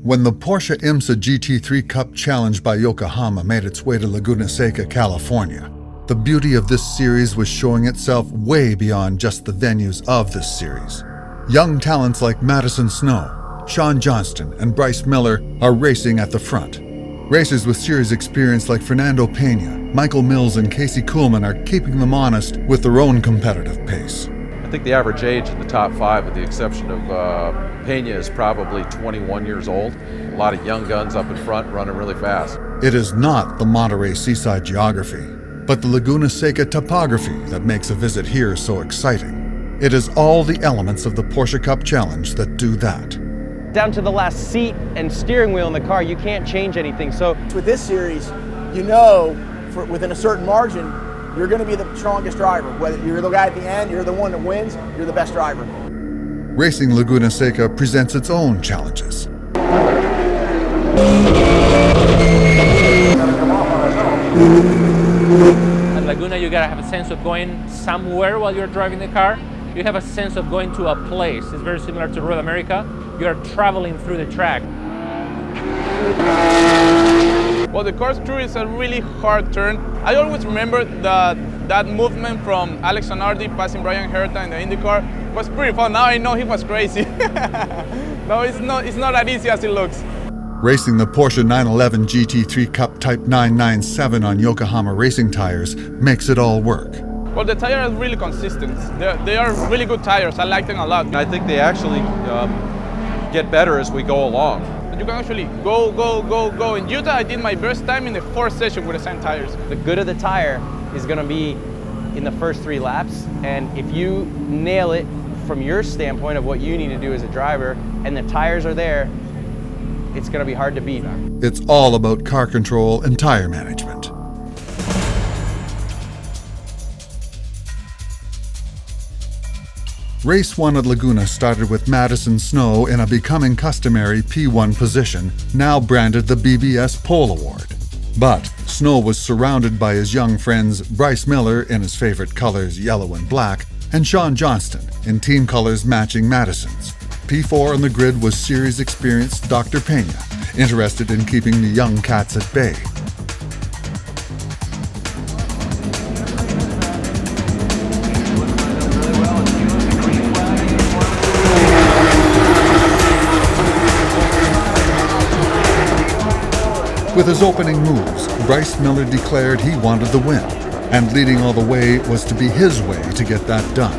When the Porsche IMSA GT3 Cup Challenge by Yokohama made its way to Laguna Seca, California, the beauty of this series was showing itself way beyond just the venues of this series. Young talents like Madison Snow, Sean Johnston, and Bryce Miller are racing at the front. Racers with series experience like Fernando Pena, Michael Mills, and Casey Kuhlman are keeping them honest with their own competitive pace. I think the average age in the top five, with the exception of Pena, is probably 21 years old. A lot of young guns up in front running really fast. It is not the Monterey seaside geography, but the Laguna Seca topography that makes a visit here so exciting. It is all the elements of the Porsche Cup Challenge that do that. Down to the last seat and steering wheel in the car, you can't change anything. So with this series, you know, within a certain margin, you're going to be the strongest driver. Whether you're the guy at the end, you're the one that wins, you're the best driver. Racing Laguna Seca presents its own challenges. At Laguna, you gotta have a sense of going somewhere while you're driving the car. You have a sense of going to a place. It's very similar to Road America. You're traveling through the track. Well, the corkscrew is a really hard turn. I always remember that movement from Alex Zanardi passing Brian Herta in the IndyCar was pretty fun. Now I know he was crazy. No, it's not as easy as it looks. Racing the Porsche 911 GT3 Cup Type 997 on Yokohama racing tires makes it all work. Well, the tire is really consistent. They are really good tires. I like them a lot. I think they actually get better as we go along. You can actually go. In Utah, I did my best time in the fourth session with the same tires. the good of the tire is going to be in the first 3 laps. And if you nail it from your standpoint of what you need to do as a driver, and the tires are there, it's going to be hard to beat. It's all about car control and tire management. Race 1 at Laguna started with Madison Snow in a becoming customary P1 position, now branded the BBS Pole Award. But Snow was surrounded by his young friends Bryce Miller in his favorite colors yellow and black, and Sean Johnston in team colors matching Madison's. P4 on the grid was series experienced Dr. Pena, interested in keeping the young cats at bay. With his opening moves, Bryce Miller declared he wanted the win, and leading all the way was to be his way to get that done.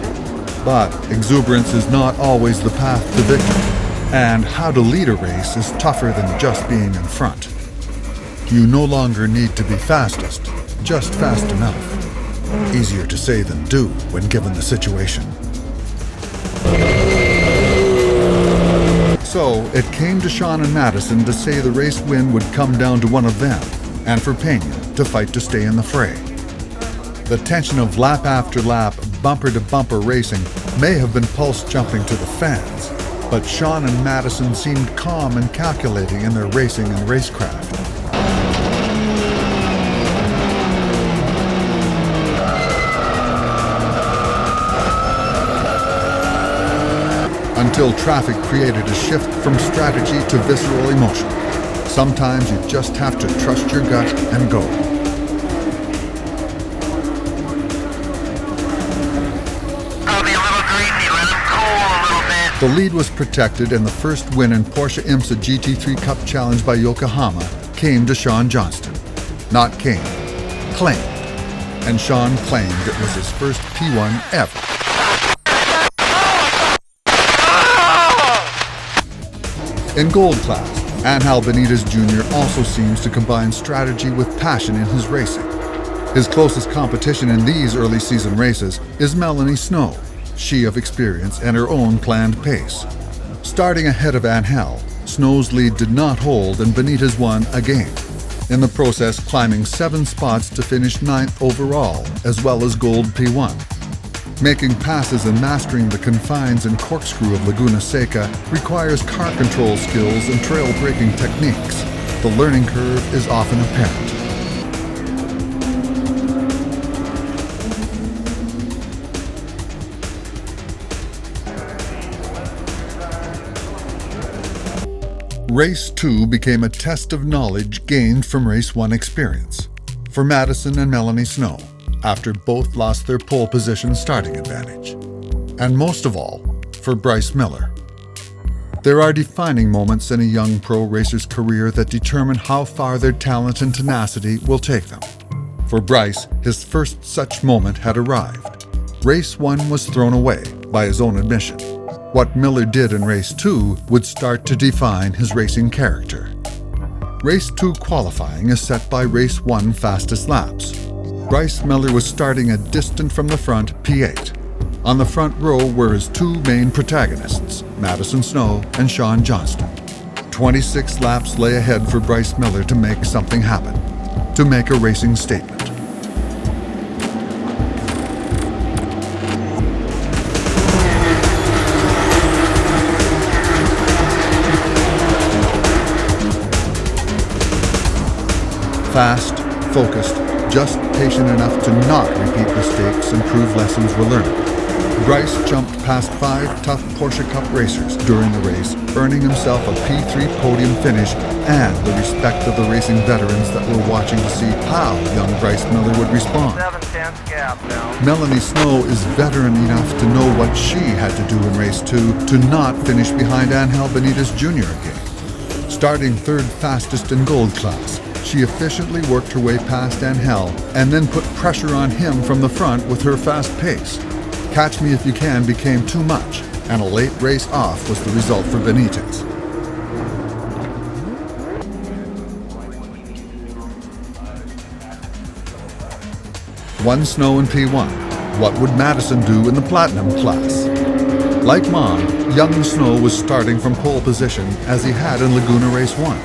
But exuberance is not always the path to victory, and how to lead a race is tougher than just being in front. You no longer need to be fastest, just fast enough. Easier to say than do when given the situation. So it came to Sean and Madison to say the race win would come down to one of them, and for Pena to fight to stay in the fray. The tension of lap after lap, bumper-to-bumper racing may have been pulse-jumping to the fans, but Sean and Madison seemed calm and calculating in their racing and racecraft. Until traffic created a shift from strategy to visceral emotion. Sometimes you just have to trust your gut and go. The lead was protected, and the first win in Porsche IMSA GT3 Cup Challenge by Yokohama came to Sean Johnston. Not came, claimed. And Sean claimed it was his first P1 ever. In gold class, Angel Benitez Jr. also seems to combine strategy with passion in his racing. His closest competition in these early season races is Melanie Snow, she of experience and her own planned pace. Starting ahead of Angel, Snow's lead did not hold and Benitez won again, in the process climbing 7 spots to finish 9th overall, as well as gold P1. Making passes and mastering the confines and corkscrew of Laguna Seca requires car control skills and trail braking techniques. The learning curve is often apparent. Race 2 became a test of knowledge gained from Race 1 experience for Madison and Melanie Snow, after both lost their pole position starting advantage. And most of all, for Bryce Miller. There are defining moments in a young pro racer's career that determine how far their talent and tenacity will take them. For Bryce, his first such moment had arrived. Race 1 was thrown away, by his own admission. What Miller did in Race 2 would start to define his racing character. Race 2 qualifying is set by Race 1 fastest laps. Bryce Miller was starting a distant from the front P8. On the front row were his two main protagonists, Madison Snow and Sean Johnston. 26 laps lay ahead for Bryce Miller to make something happen, to make a racing statement. Fast, focused, just patient enough to not repeat mistakes and prove lessons were learned. Bryce jumped past 5 tough Porsche Cup racers during the race, earning himself a P3 podium finish and the respect of the racing veterans that were watching to see how young Bryce Miller would respond. 7/10 gap now. Melanie Snow is veteran enough to know what she had to do in Race 2 to not finish behind Angel Benitez Jr. again. Starting third fastest in gold class, she efficiently worked her way past Angel and then put pressure on him from the front with her fast pace. Catch Me If You Can became too much, and a late race off was the result for Benitez. One Snow in P1. What would Madison do in the Platinum class? Like Mond, young Snow was starting from pole position as he had in Laguna Race 1.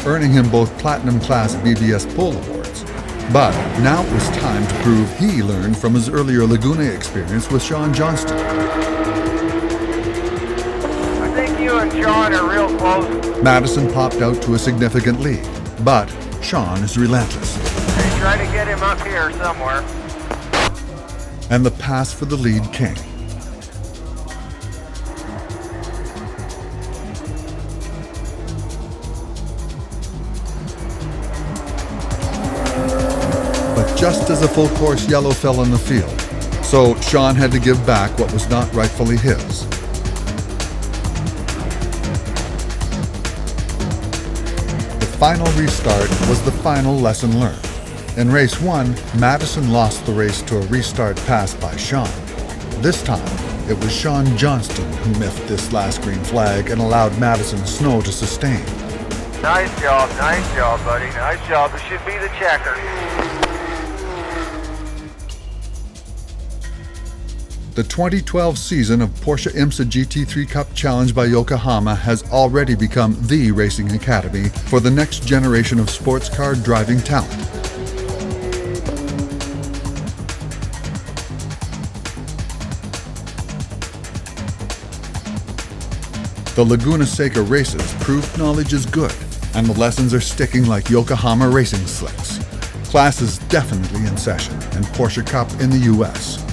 Earning him both Platinum Class BBS pole awards. But now it was time to prove he learned from his earlier Laguna experience with Sean Johnston. I think you and Sean are real close. Madison popped out to a significant lead, but Sean is relentless. Hey, try to get him up here somewhere. And the pass for the lead came. Just as a full course yellow fell in the field, so Sean had to give back what was not rightfully his. The final restart was the final lesson learned. In Race 1, Madison lost the race to a restart pass by Sean. This time, it was Sean Johnston who miffed this last green flag and allowed Madison Snow to sustain. Nice job, buddy. Nice job. It should be the checker. The 2012 season of Porsche IMSA GT3 Cup Challenge by Yokohama has already become the racing academy for the next generation of sports car driving talent. The Laguna Seca races proved knowledge is good, and the lessons are sticking like Yokohama racing slicks. Class is definitely in session, and Porsche Cup in the US.